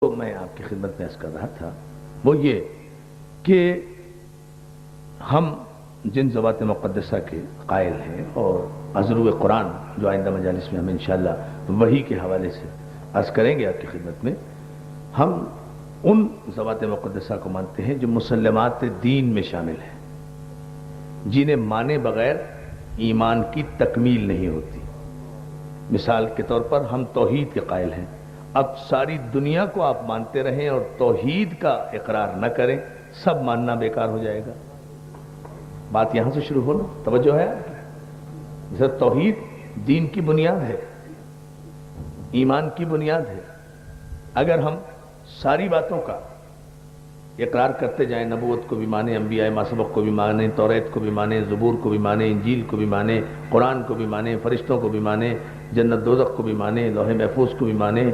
تو میں آپ کی خدمت میں عرض کر رہا تھا وہ یہ کہ ہم جن ضوابط مقدسہ کے قائل ہیں اور ازرو قرآن جو آئندہ مجالس میں ہم انشاءاللہ وحی کے حوالے سے عرض کریں گے آپ کی خدمت میں، ہم ان ضوابط مقدسہ کو مانتے ہیں جو مسلمات دین میں شامل ہیں، جنہیں مانے بغیر ایمان کی تکمیل نہیں ہوتی۔ مثال کے طور پر ہم توحید کے قائل ہیں، اب ساری دنیا کو آپ مانتے رہیں اور توحید کا اقرار نہ کریں، سب ماننا بیکار ہو جائے گا۔ بات یہاں سے شروع ہونا، توجہ ہے آپ کی؟ جیسے توحید دین کی بنیاد ہے، ایمان کی بنیاد ہے۔ اگر ہم ساری باتوں کا اقرار کرتے جائیں، نبوت کو بھی مانیں، انبیاء ما سبق کو بھی مانیں، توریت کو بھی مانیں، زبور کو بھی مانیں، انجیل کو بھی مانیں، قرآن کو بھی مانیں، فرشتوں کو بھی مانیں، جنت دوزخ کو بھی مانیں، لوح محفوظ کو بھی مانیں،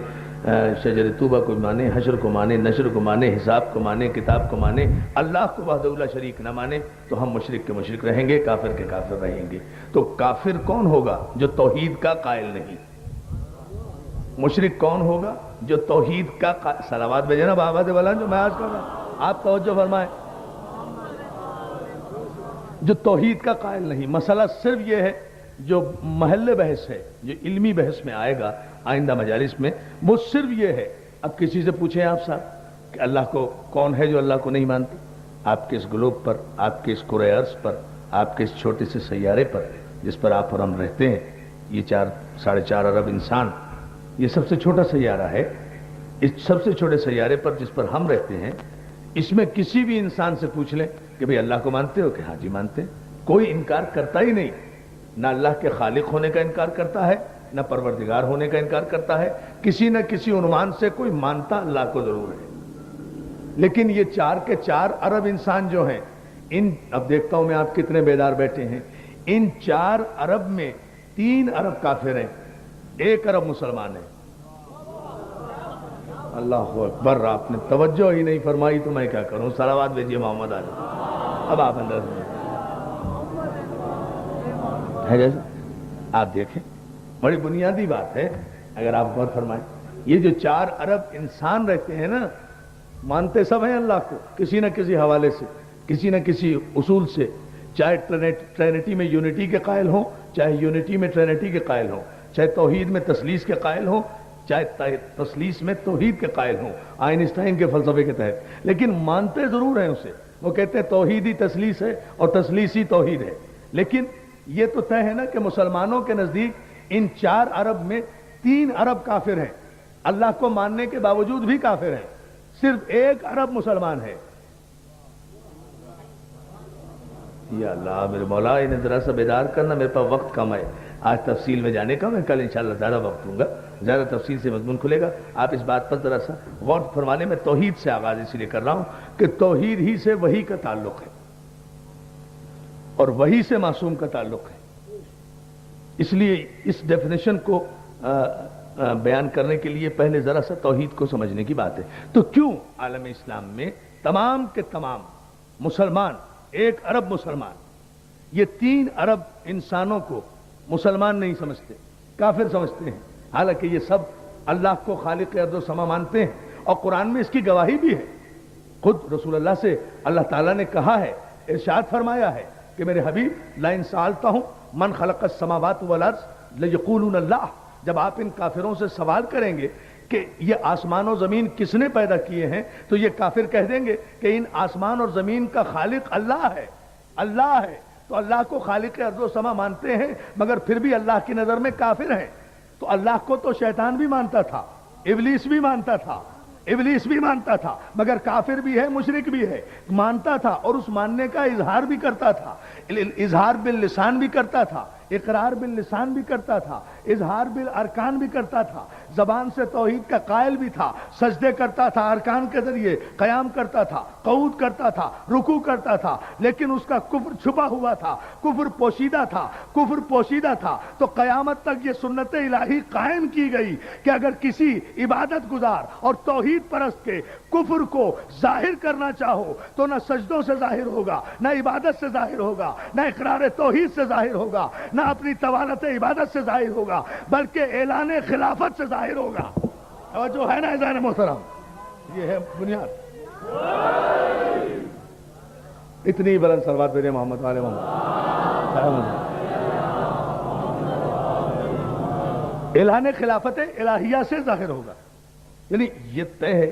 شجر توبہ کو بھی مانیں، حشر کو مانیں، نشر کو مانیں، حساب کو مانیں، کتاب کو مانیں، اللہ کو وحدہ لا شریک نہ مانیں، تو ہم مشرک کے مشرک رہیں گے، کافر کے کافر رہیں گے۔ تو کافر کون ہوگا؟ جو توحید کا قائل نہیں۔ مشرک کون ہوگا؟ جو توحید کا قائل۔ صلوات بھیجے نا بابا دے والا جو میں آج کر رہا ہوں، آپ توجہ فرمائیں۔ جو توحید کا قائل نہیں، مسئلہ صرف یہ ہے جو محل بحث ہے، جو علمی بحث میں آئے گا آئندہ مجالس میں، وہ صرف یہ ہے۔ اب کسی سے پوچھیں آپ صاحب کہ اللہ کو کون ہے جو اللہ کو نہیں مانتے؟ آپ کے اس گلوب پر، آپ کے اس کرۂ ارض پر، آپ کے اس چھوٹے سے سیارے پر جس پر آپ اور ہم رہتے ہیں، یہ 4.5 ارب انسان، یہ سب سے چھوٹا سیارہ ہے۔ اس سب سے چھوٹے سیارے پر جس پر ہم رہتے ہیں، اس میں کسی بھی انسان سے پوچھ لیں کہ بھئی اللہ کو مانتے ہو؟ کہ ہاں جی مانتے ہیں۔ کوئی انکار کرتا ہی نہیں، نہ اللہ کے خالق ہونے کا انکار کرتا ہے، نہ پروردگار ہونے کا انکار کرتا ہے۔ کسی نہ کسی عنوان سے کوئی مانتا اللہ کو ضرور ہے۔ لیکن یہ 4 ارب انسان جو ہیں، اب دیکھتا ہوں میں آپ کتنے بیدار بیٹھے ہیں، ان 4 ارب میں 3 ارب کافر ہیں، 1 ارب مسلمان ہیں۔ اللہ اکبر، آپ نے توجہ ہی نہیں فرمائی تو میں کیا کروں؟ صلوات بھیجیے محمد علی۔ اب آپ اندر ہے، جیسے آپ دیکھیں، بڑی بنیادی بات ہے، اگر آپ غور فرمائیں۔ یہ جو 4 ارب انسان رہتے ہیں نا، مانتے سب ہیں اللہ کو کسی نہ کسی حوالے سے، کسی نہ کسی اصول سے، چاہے ٹرینٹی میں یونٹی کے قائل ہوں، چاہے یونٹی میں ٹرینٹی کے قائل ہوں، چاہے توحید میں تثلیث کے قائل ہوں، چاہے تثلیث میں توحید کے قائل ہوں آئنسٹائن کے فلسفے کے تحت، لیکن مانتے ضرور ہیں اسے۔ وہ کہتے ہیں توحید ہی تثلیث ہے اور تثلیث ہی توحید ہے۔ لیکن یہ تو طے ہے نا کہ مسلمانوں کے نزدیک ان 4 ارب میں 3 ارب کافر ہیں، اللہ کو ماننے کے باوجود بھی کافر ہیں، صرف 1 ارب مسلمان ہے۔ یا اللہ میرے مولا، انہیں ذرا سا بیدار کرنا، میرے پاس وقت کم ہے آج تفصیل میں جانے کا، میں کل انشاءاللہ زیادہ وقت دوں گا، زیادہ تفصیل سے مضمون کھلے گا۔ آپ اس بات پر ذرا سا غور فرمانے میں توحید سے آغاز اس لیے کر رہا ہوں کہ توحید ہی سے وحی کا تعلق ہے اور وحی سے معصوم کا تعلق ہے۔ اس لیے اس ڈیفینیشن کو بیان کرنے کے لیے پہلے ذرا سا توحید کو سمجھنے کی بات ہے۔ تو کیوں عالم اسلام میں تمام کے تمام مسلمان، 1 ارب مسلمان، یہ 3 ارب انسانوں کو مسلمان نہیں سمجھتے، کافر سمجھتے ہیں، حالانکہ یہ سب اللہ کو خالق ارض و سما مانتے ہیں، اور قرآن میں اس کی گواہی بھی ہے۔ خود رسول اللہ سے اللہ تعالیٰ نے کہا ہے، ارشاد فرمایا ہے کہ میرے حبیب لئن سألتہم من خلق السماوات والارض لیقولون اللہ، جب آپ ان کافروں سے سوال کریں گے کہ یہ آسمان و زمین کس نے پیدا کیے ہیں، تو یہ کافر کہہ دیں گے کہ ان آسمان اور زمین کا خالق اللہ ہے، اللہ ہے۔ تو اللہ کو خالق ارض و سما مانتے ہیں، مگر پھر بھی اللہ کی نظر میں کافر ہیں۔ تو اللہ کو تو شیطان بھی مانتا تھا، ابلیس بھی مانتا تھا، ابلیس بھی مانتا تھا، مگر کافر بھی ہے، مشرک بھی ہے، مانتا تھا اور اس ماننے کا اظہار بھی کرتا تھا، اظہار باللسان بھی کرتا تھا، اقرار باللسان بھی کرتا تھا، اظہار بالارکان بھی کرتا تھا، زبان سے توحید کا قائل بھی تھا، سجدے کرتا تھا ارکان کے ذریعے، قیام کرتا تھا، قعود کرتا تھا، رکوع کرتا تھا، لیکن اس کا کفر چھپا ہوا تھا، کفر پوشیدہ تھا، کفر پوشیدہ تھا۔ تو قیامت تک یہ سنت الہی قائم کی گئی کہ اگر کسی عبادت گزار اور توحید پرست کے کفر کو ظاہر کرنا چاہو تو نہ سجدوں سے ظاہر ہوگا، نہ عبادت سے ظاہر ہوگا، نہ اقرار توحید سے ظاہر ہوگا، نہ اپنی طوالت عبادت سے ظاہر ہوگا، بلکہ اعلان خلافت سے ظاہر ہوگا۔ جو ہے نا اذان محترم، یہ ہے بنیاد. اتنی بلند صلوات بھیجے محمد والے محمد. اعلان خلافت الہیہ سے ظاہر ہوگا. یعنی یہ طے ہے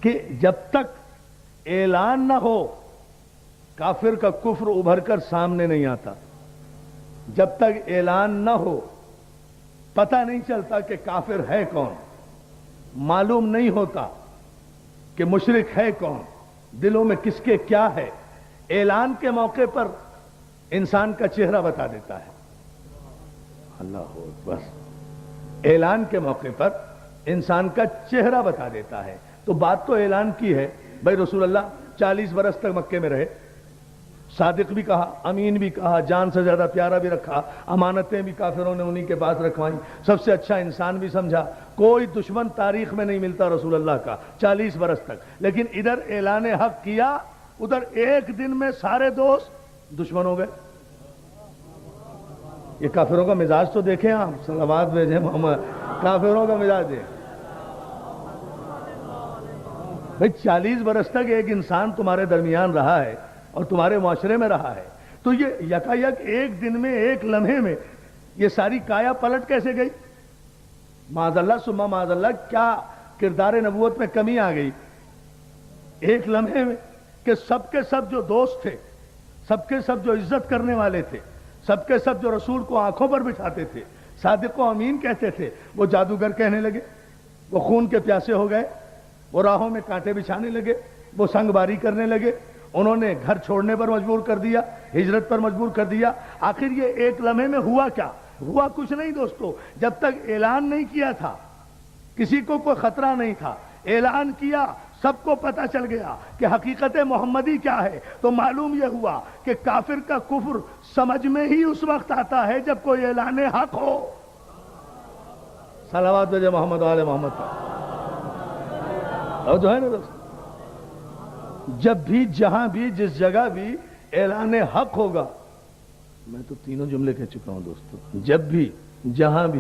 کہ جب تک اعلان نہ ہو کافر کا کفر ابھر کر سامنے نہیں آتا. جب تک اعلان نہ ہو پتہ نہیں چلتا کہ کافر ہے کون, معلوم نہیں ہوتا کہ مشرک ہے کون, دلوں میں کس کے کیا ہے. اعلان کے موقع پر انسان کا چہرہ بتا دیتا ہے. اللہ اکبر. اعلان کے موقع پر انسان کا چہرہ بتا دیتا ہے. تو بات تو اعلان کی ہے. بھائی رسول اللہ 40 برس تک مکے میں رہے, صادق بھی کہا, امین بھی کہا, جان سے زیادہ پیارا بھی رکھا, امانتیں بھی کافروں نے انہی کے پاس رکھوائیں, سب سے اچھا انسان بھی سمجھا. کوئی دشمن تاریخ میں نہیں ملتا رسول اللہ کا 40 برس تک. لیکن ادھر اعلان حق کیا, ادھر ایک دن میں سارے دوست دشمن ہو گئے. یہ کافروں کا مزاج تو دیکھیں آپ, صلوات بھیجیں محمد. کافروں کا مزاج دیکھیں بھائی. 40 برس تک ایک انسان تمہارے درمیان رہا ہے اور تمہارے معاشرے میں رہا ہے, تو یہ یکایک ایک دن میں, ایک لمحے میں یہ ساری کایا پلٹ کیسے گئی؟ معاذ اللہ ثم معاذ اللہ, کیا کردار نبوت میں کمی آ گئی ایک لمحے میں کہ سب کے سب جو دوست تھے, سب کے سب جو عزت کرنے والے تھے, سب کے سب جو رسول کو آنکھوں پر بٹھاتے تھے, صادق و امین کہتے تھے, وہ جادوگر کہنے لگے, وہ خون کے پیاسے ہو گئے, وہ راہوں میں کانٹے بچھانے لگے, وہ سنگ باری کرنے لگے, انہوں نے گھر چھوڑنے پر مجبور کر دیا, ہجرت پر مجبور کر دیا. آخر یہ ایک لمحے میں ہوا کیا؟ ہوا کچھ نہیں دوستو. جب تک اعلان نہیں کیا تھا کسی کو کوئی خطرہ نہیں تھا. اعلان کیا, سب کو پتہ چل گیا کہ حقیقت محمدی کیا ہے. تو معلوم یہ ہوا کہ کافر کا کفر سمجھ میں ہی اس وقت آتا ہے جب کوئی اعلان حق ہو. صلوات بھیجے محمد والے محمد کا. اور جو ہے نا دوست, جب بھی جہاں بھی جس جگہ بھی اعلان حق ہوگا, میں تو تینوں جملے کہہ چکا ہوں دوستو, جب بھی جہاں بھی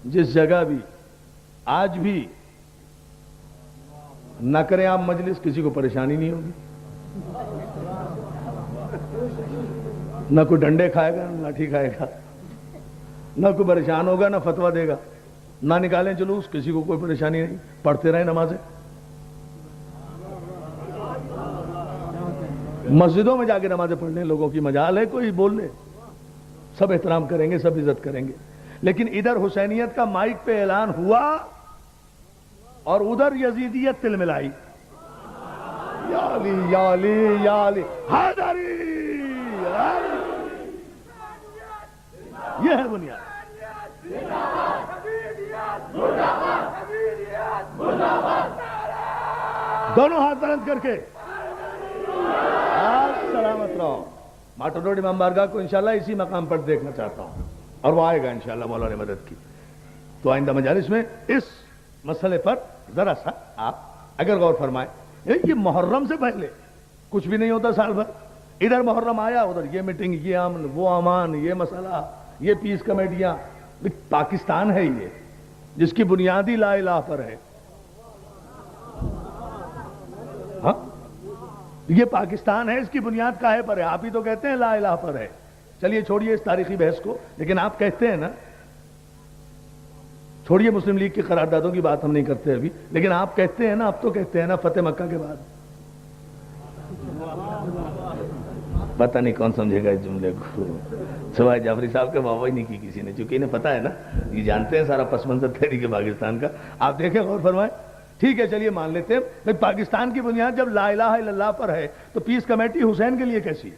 جس جگہ بھی, آج بھی نہ کریں آپ مجلس, کسی کو پریشانی نہیں ہوگی, نہ کوئی ڈنڈے کھائے گا, نہ لاٹھی کھائے گا, نہ کوئی پریشان ہوگا, نہ فتویٰ دے گا, نہ نکالیں جلوس, کسی کو کوئی پریشانی نہیں, پڑھتے رہیں نمازیں. مسجدوں میں جا کے نمازیں پڑھ لیں, لوگوں کی مجال ہے, کوئی بول لے, سب احترام کریں گے, سب عزت کریں گے. لیکن ادھر حسینیت کا مائک پہ اعلان ہوا اور ادھر یزیدیت تل ملائی. یا علی یا علی یا علی حیدری, یہ ہے بنیاد. دونوں ہاتھ بلند کر کے سلامت رہو. ماٹر روڈ امام بارگاہ کو انشاءاللہ اسی مقام پر دیکھنا چاہتا ہوں, اور وہ آئے گا انشاءاللہ مولا نے مدد کی. تو آئندہ مجالس میں اس مسئلے پر ذرا سا آپ اگر غور فرمائیں. یہ محرم سے پہلے کچھ بھی نہیں ہوتا سال بھر. ادھر محرم آیا, ادھر یہ میٹنگ, یہ امن, وہ امان, یہ مسئلہ, یہ پیس کمیٹیاں. پاکستان ہے یہ جس کی بنیادی لا الہ پر ہے. ہاں, یہ پاکستان ہے, اس کی بنیاد کاہے پر ہے؟ آپ ہی تو کہتے ہیں لا الہ پر ہے. چلیے چھوڑیے اس تاریخی بحث کو, لیکن آپ کہتے ہیں نا, چھوڑیے مسلم لیگ کی قراردادوں کی بات ہم نہیں کرتے ابھی, لیکن آپ کہتے ہیں نا, اب تو کہتے ہیں نا فتح مکہ کے بعد. پتہ نہیں کون سمجھے گا اس جملے کو, سوائے جعفری صاحب کے واہ نہیں کی کسی نے, چونکہ انہیں پتہ ہے نا, یہ جانتے ہیں سارا پس منظر تحریک پاکستان کا. آپ دیکھیں, غور فرمائیں. ٹھیک ہے چلیے مان لیتے ہیں بھائی پاکستان کی بنیاد جب لا الہ الا اللہ پر ہے, تو پیس کمیٹی حسین کے لیے کیسی,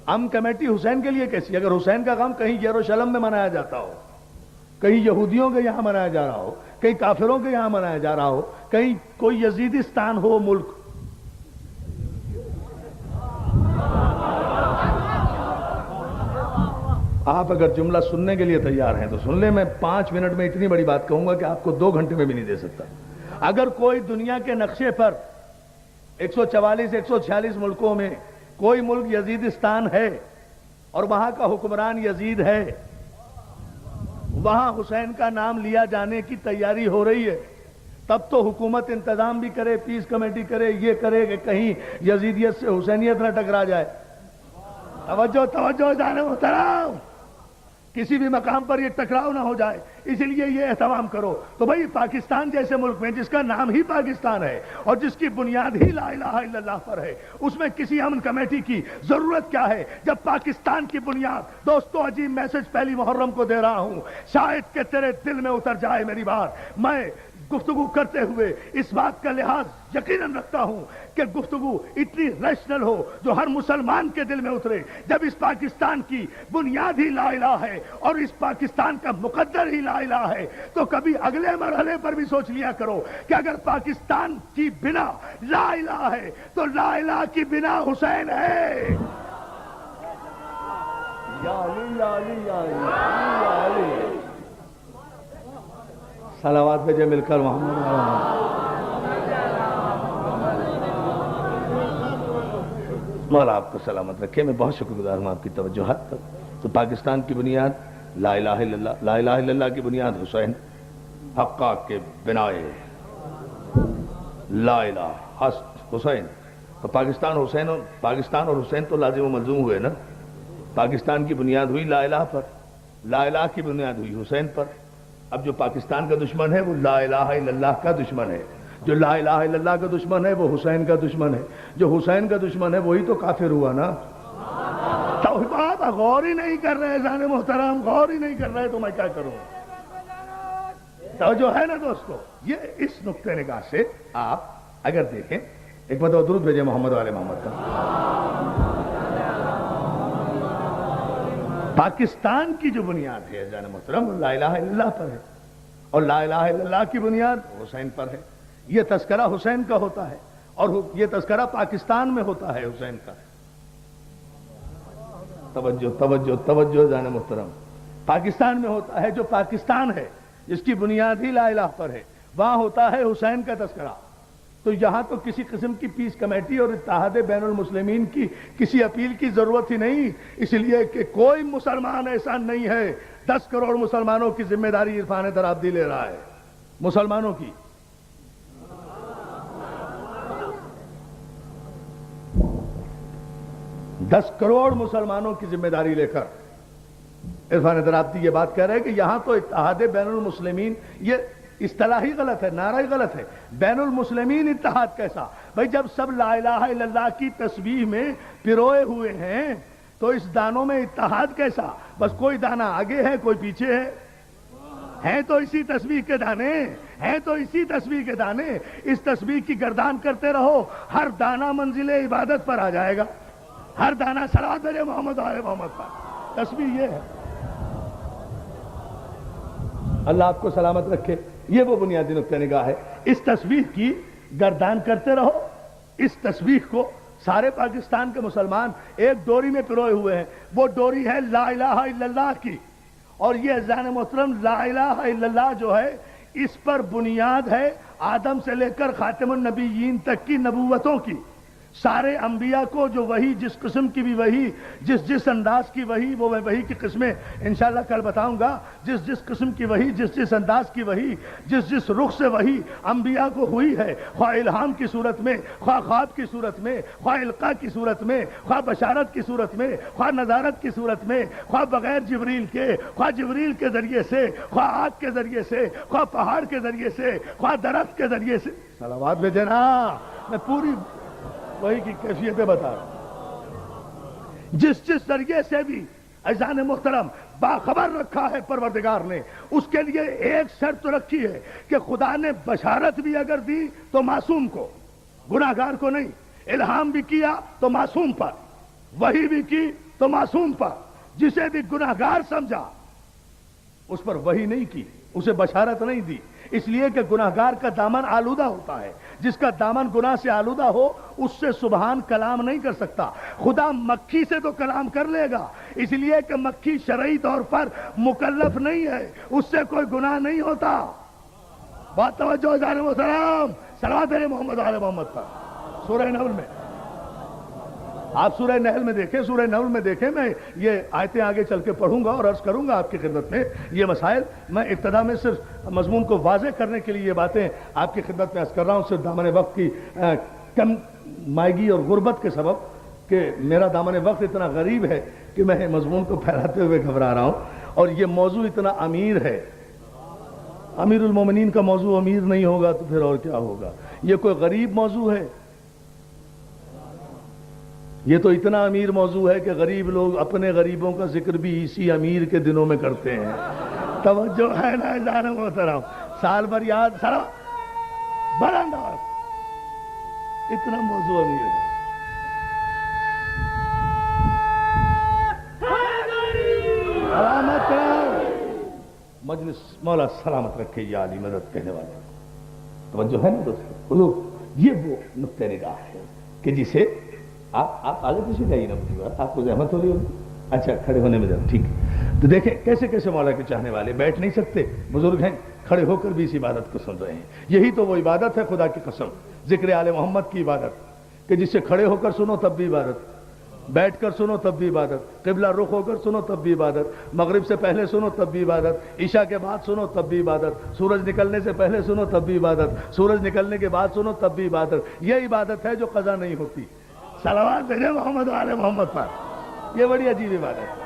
امن کمیٹی حسین کے لیے کیسی؟ اگر حسین کا غم کہیں یروشلم میں منایا جاتا ہو, کہیں یہودیوں کے یہاں منایا جا رہا ہو, کہیں کافروں کے یہاں منایا جا رہا ہو, کہیں کوئی یزیدستان ہو ملک, آپ اگر جملہ سننے کے لیے تیار ہیں تو سن لیں. میں 5 منٹ میں اتنی بڑی بات کہوں گا کہ آپ کو 2 گھنٹے میں بھی نہیں دے سکتا. اگر کوئی دنیا کے نقشے پر 144 146 ملکوں میں کوئی ملک یزیدستان ہے اور وہاں کا حکمران یزید ہے, وہاں حسین کا نام لیا جانے کی تیاری ہو رہی ہے, تب تو حکومت انتظام بھی کرے، پیس کمیٹی کرے، یہ کرے کہ کہیں یزیدیت سے حسینیت نہ ٹکرا جائے۔ توجہ توجہ جانے محترم، کسی بھی مقام پر یہ ٹکراؤ نہ ہو جائے، اس لیے یہ اہتمام کرو۔ تو بھائی پاکستان جیسے ملک میں جس کا نام ہی پاکستان ہے اور جس کی بنیاد ہی لا الہ الا اللہ پر ہے، اس میں کسی امن کمیٹی کی ضرورت کیا ہے جب پاکستان کی بنیاد۔ دوستو عجیب میسج پہلی محرم کو دے رہا ہوں، شاید کہ تیرے دل میں اتر جائے میری بات۔ میں گفتگو کرتے ہوئے اس بات کا لحاظ یقیناً رکھتا ہوں کہ گفتگو اتنی ریشنل ہو جو ہر مسلمان کے دل میں اترے۔ جب اس پاکستان کی بنیاد ہی لا الہ ہے اور اس پاکستان کا مقدر ہی لا الہ ہے، تو کبھی اگلے مرحلے پر بھی سوچ لیا کرو کہ اگر پاکستان کی بنا لا الہ ہے تو لا الہ کی بنا حسین ہے۔ یا علی یا علی یا علی یا علی، صلوات بھیجے مل کر محمد۔ مولا آپ کو سلامت رکھے، میں بہت شکر گزار ہوں آپ کی توجہات پر۔ تو پاکستان کی بنیاد لا الہ الا اللہ، لا الہ الا اللہ کی بنیاد حسین، حقہ کے بنائے لا الہ حسین۔ تو پاکستان اور حسین تو لازم و ملزوم ہوئے نا۔ پاکستان کی بنیاد ہوئی لا الہ پر، لا الہ کی بنیاد ہوئی حسین پر۔ اب جو پاکستان کا دشمن ہے وہ لا الہ الا اللہ کا دشمن ہے، جو لا الہ الا اللہ کا دشمن ہے وہ حسین کا دشمن ہے، جو حسین کا دشمن ہے وہی تو کافر ہوا نا۔ تو آپ غور ہی نہیں کر رہے جان محترم، غور ہی نہیں کر رہے تو میں کیا کروں؟ تو جو ہے نا دوستو، یہ اس نقطہ نگاہ سے آپ اگر دیکھیں، ایک مرتبہ درود بھیجے محمد والے محمد کا۔ پاکستان کی جو بنیاد ہے جان محترم لا الہ الا اللہ پر ہے، اور لا الہ الا اللہ کی بنیاد حسین پر ہے۔ یہ تذکرہ حسین کا ہوتا ہے اور یہ تذکرہ پاکستان میں ہوتا ہے حسین کا۔ توجہ توجہ توجہ جان محترم، پاکستان میں ہوتا ہے جو پاکستان ہے جس کی بنیاد ہی لا الہ پر ہے، وہاں ہوتا ہے حسین کا تذکرہ۔ تو یہاں تو کسی قسم کی پیس کمیٹی اور اتحاد بین المسلمین کی کسی اپیل کی ضرورت ہی نہیں، اس لیے کہ کوئی مسلمان ایسا نہیں ہے۔ 10 کروڑ مسلمانوں کی ذمہ داری عرفان درابدی لے رہا ہے، مسلمانوں کی۔ 10 کروڑ مسلمانوں کی ذمہ داری لے کر عرفان درابدی یہ بات کہہ رہے ہیں کہ یہاں تو اتحاد بین المسلمین، یہ اصطلاح ہی غلط ہے، نعرہ ہی غلط ہے۔ بین المسلمین اتحاد کیسا؟ بھائی جب سب لا الہ الا اللہ کی تسبیح میں پروئے ہوئے ہیں تو اس دانوں میں اتحاد کیسا؟ بس کوئی دانہ آگے ہے کوئی پیچھے ہے، ہیں تو اسی تسبیح کے دانے، ہیں تو اسی تسبیح کے دانے۔ اس تسبیح کی گردان کرتے رہو، ہر دانہ منزل عبادت پر آ جائے گا، ہر دانہ صلوات بھیجے محمد آل محمد پر۔ تسبیح یہ ہے۔ اللہ آپ کو سلامت رکھے، یہ وہ بنیادی نقطہ نگاہ ہے۔ اس تسبیح کی گردان کرتے رہو، اس تسبیح کو سارے پاکستان کے مسلمان ایک ڈوری میں پروئے ہوئے ہیں، وہ ڈوری ہے لا الہ الا اللہ کی۔ اور یہ عزیزان محترم لا الہ الا اللہ جو ہے اس پر بنیاد ہے آدم سے لے کر خاتم النبیین تک کی نبوتوں کی۔ سارے انبیاء کو جو وہی جس قسم کی بھی وہی، جس انداز کی وہی، وہ میں وہی کی قسمیں انشاءاللہ کل بتاؤں گا، جس قسم کی وہی، جس انداز کی وہی، جس رخ سے وہی انبیاء کو ہوئی ہے، خواہ الہام کی صورت میں، خواہ خواب کی صورت میں، خواہ القاء کی صورت میں، خواہ بشارت کی صورت میں، خواہ نظارت کی صورت میں، خواہ بغیر جبریل کے، خواہ جبریل کے ذریعے سے، خواہ آگ کے ذریعے سے، خواہ پہاڑ کے ذریعے سے، خواہ درخت کے ذریعے سے۔ صلوات بھیجے نا، میں پوری وہی کی کیفیتیں بتا رہا ہوں۔ جس ذریعے سے بھی عزیزان محترم باخبر رکھا ہے پروردگار نے، اس کے لیے ایک شرط رکھی ہے کہ خدا نے بشارت بھی اگر دی تو معصوم کو، گناہگار کو نہیں۔ الہام بھی کیا تو معصوم پر، وحی بھی کی تو معصوم پر۔ جسے بھی گناہگار سمجھا اس پر وحی نہیں کی، اسے بشارت نہیں دی، اس لیے کہ گناہگار کا دامن آلودہ ہوتا ہے۔ جس کا دامن گناہ سے آلودہ ہو اس سے سبحان کلام نہیں کر سکتا۔ خدا مکھی سے تو کلام کر لے گا، اس لیے کہ مکھی شرعی طور پر مکلف نہیں ہے، اس سے کوئی گناہ نہیں ہوتا۔ بات توجہ عزیزان محترم، صلوات محمد علی محمد پر۔ سورہ نحل میں آپ سورہ نحل میں دیکھیں، سورہ نحل میں دیکھیں، میں یہ آیتیں آگے چل کے پڑھوں گا اور عرض کروں گا آپ کی خدمت میں یہ مسائل. میں ابتدا میں صرف مضمون کو واضح کرنے کے لیے یہ باتیں آپ کی خدمت میں عرض کر رہا ہوں، صرف دامن وقت کی کم مائگی اور غربت کے سبب کہ میرا دامن وقت اتنا غریب ہے کہ میں مضمون کو پھیلاتے ہوئے گھبرا رہا ہوں، اور یہ موضوع اتنا امیر ہے. امیر المومنین کا موضوع امیر نہیں ہوگا تو پھر اور کیا ہوگا؟ یہ کوئی غریب موضوع ہے؟ یہ تو اتنا امیر موضوع ہے کہ غریب لوگ اپنے غریبوں کا ذکر بھی اسی امیر کے دنوں میں کرتے ہیں. توجہ ہے نا جان محترم؟ سال بھر یاد سر بلند آواز، اتنا موضوع امیر ہے. سلامت مجلس مولا سلامت رکھے یا علی مدد کہنے والے. توجہ ہے نا دوستو؟ یہ وہ نقطہ نگاہ ہے کہ جسے آپ آگے پیچھے جائیے نا، آپ کو زحمت ہو رہی ہوگی. اچھا کھڑے ہونے میں ٹھیک ہے. تو دیکھیں کیسے کیسے مولا کے چاہنے والے بیٹھ نہیں سکتے، بزرگ ہیں، کھڑے ہو کر بھی اس عبادت کو سن رہے ہیں. یہی تو وہ عبادت ہے خدا کی قسم، ذکر آل محمد کی عبادت، کہ جسے کھڑے ہو کر سنو تب بھی عبادت، بیٹھ کر سنو تب بھی عبادت، قبلہ رخ ہو کر سنو تب بھی عبادت، مغرب سے پہلے سنو تب بھی عبادت، عشاء کے بعد سنو تب بھی عبادت، سورج نکلنے سے پہلے سنو تب بھی عبادت، سورج نکلنے کے بعد سنو تب بھی عبادت. یہ عبادت ہے جو قضا نہیں ہوتی. صلوات بھیجے محمد و آل محمد پر. یہ بڑی عجیب عبادت ہے،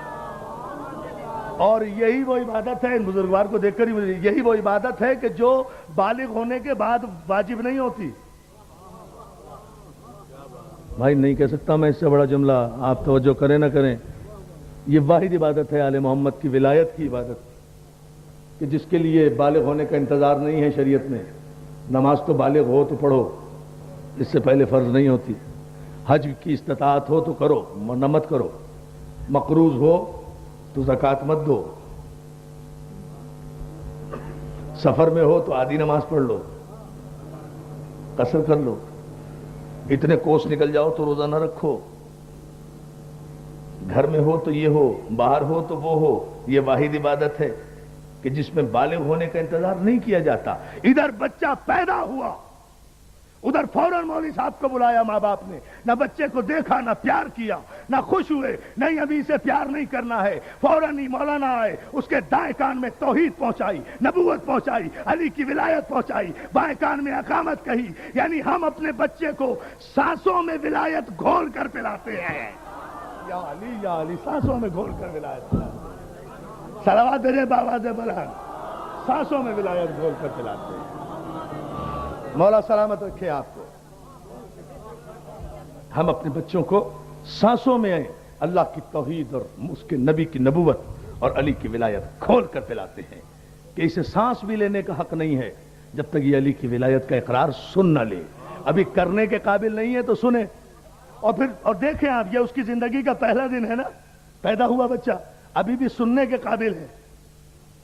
اور یہی وہ عبادت ہے، ان بزرگوار کو دیکھ کر ہی یہی وہ عبادت ہے کہ جو بالغ ہونے کے بعد واجب نہیں ہوتی. بھائی نہیں کہہ سکتا میں اس سے بڑا جملہ، آپ توجہ کریں نہ کریں. یہ واحد عبادت ہے آل محمد کی ولایت کی عبادت، کہ جس کے لیے بالغ ہونے کا انتظار نہیں ہے شریعت میں. نماز تو بالغ ہو تو پڑھو، اس سے پہلے فرض نہیں ہوتی. حج کی استطاعت ہو تو کرو، نہ مت کرو. مقروض ہو تو زکوٰۃ مت دو. سفر میں ہو تو آدھی نماز پڑھ لو، قصر کر لو. اتنے کوس نکل جاؤ تو روزہ نہ رکھو. گھر میں ہو تو یہ ہو، باہر ہو تو وہ ہو. یہ واحد عبادت ہے کہ جس میں بالغ ہونے کا انتظار نہیں کیا جاتا. ادھر بچہ پیدا ہوا، ادھر فوراً مولوی صاحب کو بلایا ماں باپ نے، نہ بچے کو دیکھا، نہ پیار کیا، نہ خوش ہوئے، نہیں ابھی اسے پیار نہیں کرنا ہے. فوراً ہی مولانا آئے، اس کے دائیں کان میں توحید پہنچائی، نبوت پہنچائی، علی کی ولایت پہنچائی، بائیں کان میں اقامت کہی. یعنی ہم اپنے بچے کو سانسوں میں ولایت گھول کر پلاتے ہیں. یا علی سانسوں میں گھول کر ولایت پلاتے. صلوات دے باواز بلند، سانسوں میں ولایت گھول کر پلاتے ہیں. مولا سلامت رکھے آپ کو. ہم اپنے بچوں کو سانسوں میں اللہ کی توحید اور اس کے نبی کی نبوت اور علی کی ولایت کھول کر پلاتے ہیں کہ اسے سانس بھی لینے کا حق نہیں ہے جب تک یہ علی کی ولایت کا اقرار سن نہ لے. ابھی کرنے کے قابل نہیں ہے تو سنے، اور دیکھیں آپ، یہ اس کی زندگی کا پہلا دن ہے نا، پیدا ہوا بچہ ابھی بھی سننے کے قابل ہے،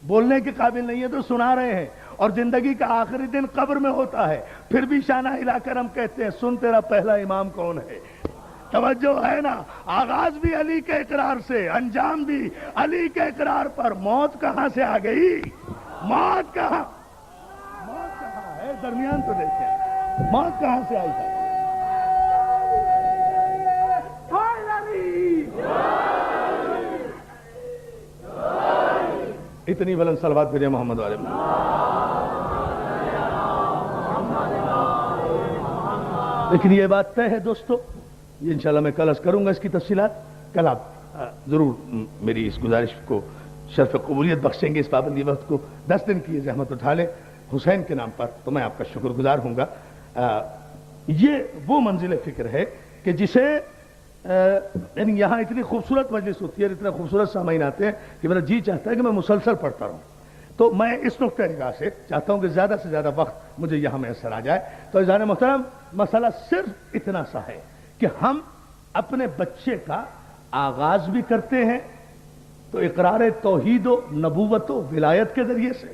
بولنے کے قابل نہیں ہے تو سنا رہے ہیں. اور زندگی کا آخری دن قبر میں ہوتا ہے، پھر بھی شانہ ہلا کر ہم کہتے ہیں سن تیرا پہلا امام کون ہے. توجہ ہے نا؟ آغاز بھی علی کے اقرار سے، انجام بھی علی کے اقرار پر. موت کہاں سے آ گئی؟ موت کہاں ہے؟ درمیان تو دیکھیں موت کہاں سے آئی ہے. اتنی بلند صلوات بھیجے محمد والے. لیکن یہ بات طے ہے دوستو، یہ انشاءاللہ میں کل عرض کروں گا اس کی تفصیلات. کل آپ ضرور میری اس گزارش کو شرف قبولیت بخشیں گے. اس پابندی وقت کو 10 دن کی زحمت اٹھا لیں حسین کے نام پر تو میں آپ کا شکر گزار ہوں گا. یہ وہ منزل فکر ہے کہ جسے یعنی یہاں اتنی خوبصورت مجلس ہوتی ہے اور اتنے خوبصورت سامعین آتے ہیں کہ میرا جی چاہتا ہے کہ میں مسلسل پڑھتا رہوں. تو میں اس نقطہ نگاہ سے چاہتا ہوں کہ زیادہ سے زیادہ وقت مجھے یہاں میسر آ جائے. تو عزیزان محترم، مسئلہ صرف اتنا سا ہے کہ ہم اپنے بچے کا آغاز بھی کرتے ہیں تو اقرار توحید و نبوت و ولایت کے ذریعے سے،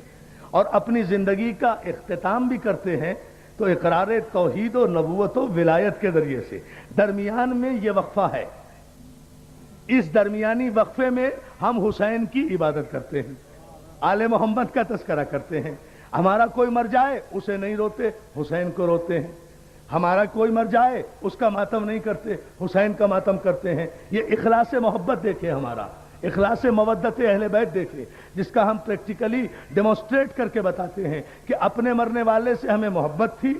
اور اپنی زندگی کا اختتام بھی کرتے ہیں تو اقرار توحید و نبوت و ولایت کے ذریعے سے. درمیان میں یہ وقفہ ہے. اس درمیانی وقفے میں ہم حسین کی عبادت کرتے ہیں، آل محمد کا تذکرہ کرتے ہیں. ہمارا کوئی مر جائے اسے نہیں روتے، حسین کو روتے ہیں. ہمارا کوئی مر جائے اس کا ماتم نہیں کرتے، حسین کا ماتم کرتے ہیں۔ یہ اخلاص محبت دیکھے، ہمارا اخلاص مودت اہل بیت دیکھے، جس کا ہم پریکٹیکلی ڈیمونسٹریٹ کر کے بتاتے ہیں کہ اپنے مرنے والے سے ہمیں محبت تھی،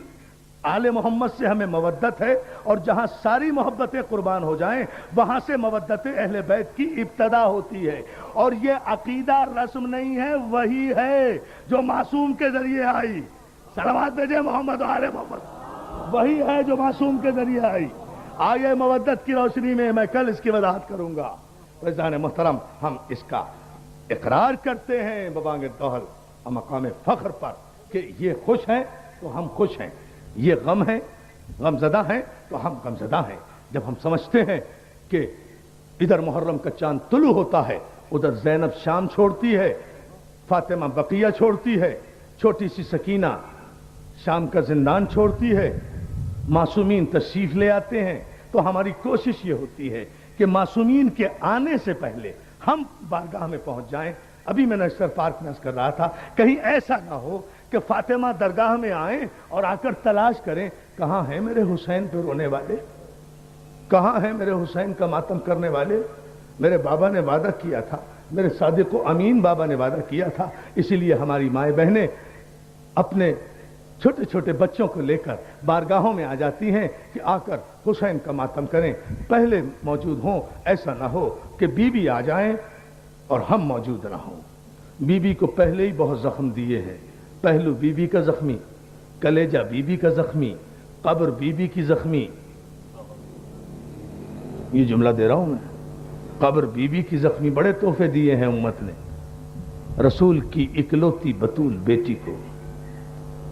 آل محمد سے ہمیں مودت ہے، اور جہاں ساری محبتیں قربان ہو جائیں وہاں سے مودت اہل بیت کی ابتدا ہوتی ہے۔ اور یہ عقیدہ رسم نہیں ہے، وہی ہے جو معصوم کے ذریعے آئی۔ صلوات بھیجے محمد و آل محمد۔ وہی ہے جو معصوم کے ذریعے آئی۔ آئے مودت کی روشنی میں میں کل اس کی وضاحت کروں گا۔ عزیزان محترم، ہم اس کا اقرار کرتے ہیں ببانگ دوحل اور مقام فخر پر کہ یہ خوش ہیں تو ہم خوش ہیں، یہ غم ہیں، غم زدہ ہیں تو ہم غم زدہ ہیں۔ جب ہم سمجھتے ہیں کہ ادھر محرم کا چاند طلوع ہوتا ہے، ادھر زینب شام چھوڑتی ہے، فاطمہ بقیہ چھوڑتی ہے، چھوٹی سی سکینہ شام کا زندان چھوڑتی ہے، معصومین تشریف لے آتے ہیں، تو ہماری کوشش یہ ہوتی ہے کہ معصومین کے آنے سے پہلے ہم بارگاہ میں پہنچ جائیں۔ ابھی میں نشتر پارک میں عرض کر رہا تھا، کہیں ایسا نہ ہو کہ فاطمہ درگاہ میں آئیں اور آ کر تلاش کریں کہاں ہیں میرے حسین پہ رونے والے، کہاں ہیں میرے حسین کا ماتم کرنے والے۔ میرے بابا نے وعدہ کیا تھا، میرے صادق و امین بابا نے وعدہ کیا تھا، اسی لیے ہماری مائیں بہنیں اپنے چھوٹے چھوٹے بچوں کو لے کر بارگاہوں میں آ جاتی ہیں کہ آ کر حسین کا ماتم کریں، پہلے موجود ہوں۔ ایسا نہ ہو کہ بیوی آ جائیں اور ہم موجود نہ ہوں۔ بیوی کو پہلے ہی بہت زخم دیے ہیں، پہلو بیوی کا زخمی، کلیجہ بیوی کا زخمی، قبر بیوی کی زخمی۔ یہ جملہ دے رہا ہوں میں، قبر بیوی کی زخمی۔ بڑے تحفے دیے ہیں امت نے رسول کی اکلوتی بطول بیٹی کو،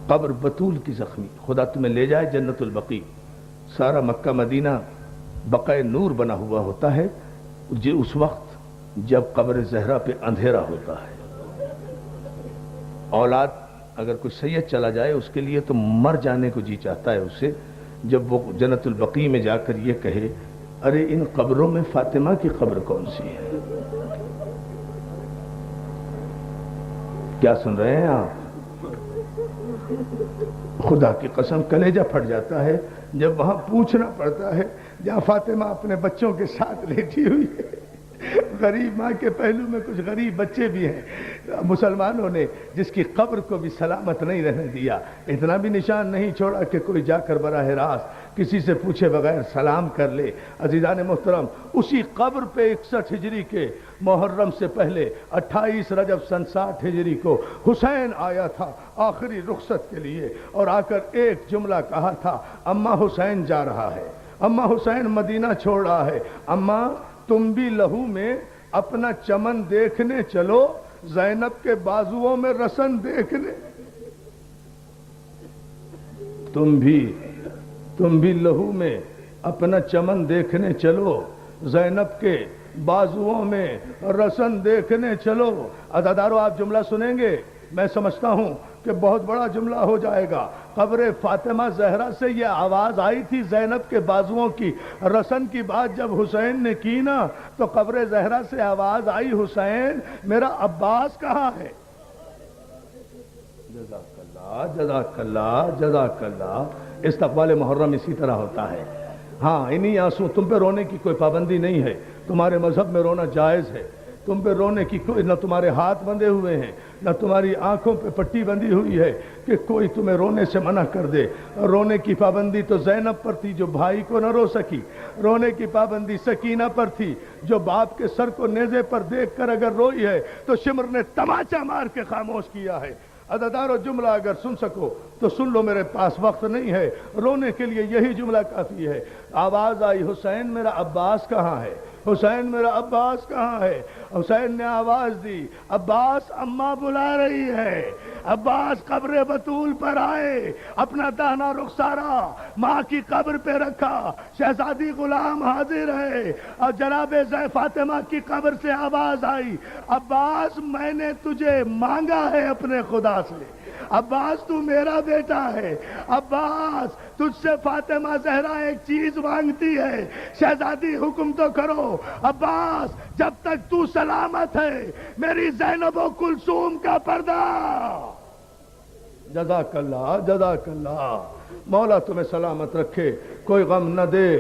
قبر بطول کی زخمی۔ خدا تمہیں لے جائے جنت البقیع، سارا مکہ مدینہ بقائے نور بنا ہوا ہوتا ہے اس وقت جب قبر زہرا پہ اندھیرا ہوتا ہے۔ اولاد اگر کوئی سید چلا جائے اس کے لیے تو مر جانے کو جی چاہتا ہے اسے، جب وہ جنت البقیع میں جا کر یہ کہے ارے ان قبروں میں فاطمہ کی قبر کون سی ہے؟ کیا سن رہے ہیں آپ؟ خدا کی قسم کلیجہ پھٹ جاتا ہے جب وہاں پوچھنا پڑتا ہے جہاں فاطمہ اپنے بچوں کے ساتھ لیٹی ہوئی ہے۔ غریب ماں کے پہلو میں کچھ غریب بچے بھی ہیں۔ مسلمانوں نے جس کی قبر کو بھی سلامت نہیں رہنے دیا، اتنا بھی نشان نہیں چھوڑا کہ کوئی جا کر براہ راست کسی سے پوچھے بغیر سلام کر لے۔ عزیزان محترم، اسی قبر پہ 61 ہجری کے محرم سے پہلے 28 رجب سن 60 ہجری کو حسین آیا تھا آخری رخصت کے لیے، اور آ کر ایک جملہ کہا تھا، اماں حسین جا رہا ہے، اماں حسین مدینہ چھوڑ رہا ہے، اماں تم بھی لہو میں اپنا چمن دیکھنے چلو، زینب کے بازوؤں میں رسن دیکھنے۔ تم بھی لہو میں اپنا چمن دیکھنے چلو، زینب کے بازوؤں میں رسن دیکھنے چلو۔ عزادارو آپ جملہ سنیں گے، میں سمجھتا ہوں کہ بہت بڑا جملہ ہو جائے گا۔ قبر فاطمہ زہرا سے یہ آواز آئی تھی زینب کے بازوؤں کی رسن کی بات جب حسین نے کی نا، تو قبر زہرا سے آواز آئی، حسین میرا عباس کہاں ہے؟ جزاک اللہ جزاک اللہ جزاک اللہ۔ استقبال محرم اسی طرح ہوتا ہے۔ ہاں انہی آنسو، تم پہ رونے کی کوئی پابندی نہیں ہے، تمہارے مذہب میں رونا جائز ہے، تم پہ رونے کی کوئی، نہ تمہارے ہاتھ بندھے ہوئے ہیں، نہ تمہاری آنکھوں پہ پٹی بندھی ہوئی ہے کہ کوئی تمہیں رونے سے منع کر دے۔ رونے کی پابندی تو زینب پر تھی جو بھائی کو نہ رو سکی، رونے کی پابندی سکینہ پر تھی جو باپ کے سر کو نیزے پر دیکھ کر اگر روئی ہے تو شمر نے تماچا مار کے خاموش کیا ہے۔ عزادارو جملہ اگر سن سکو تو سن لو، میرے پاس وقت نہیں ہے، رونے کے لیے یہی جملہ کافی ہے۔ آواز آئی، حسین میرا عباس کہاں ہے؟ حسین میرا عباس کہاں ہے؟ حسین نے آواز دی، عباس اماں بلا رہی ہے، عباس قبر بطول پر آئے، اپنا داہنا رخسارا ماں کی قبر پہ رکھا، شہزادی غلام حاضر ہے، اور جناب فاطمہ کی قبر سے آواز آئی، عباس میں نے تجھے مانگا ہے اپنے خدا سے، عباس تو میرا بیٹا ہے، عباس تجھ سے فاطمہ زہرا ایک چیز مانگتی ہے، شہزادی حکم تو کرو، عباس جب تک تو سلامت ہے میری زینب و کلثوم کا پردہ۔ جزاک اللہ جزاک اللہ۔ مولا تمہیں سلامت رکھے، کوئی غم نہ دے۔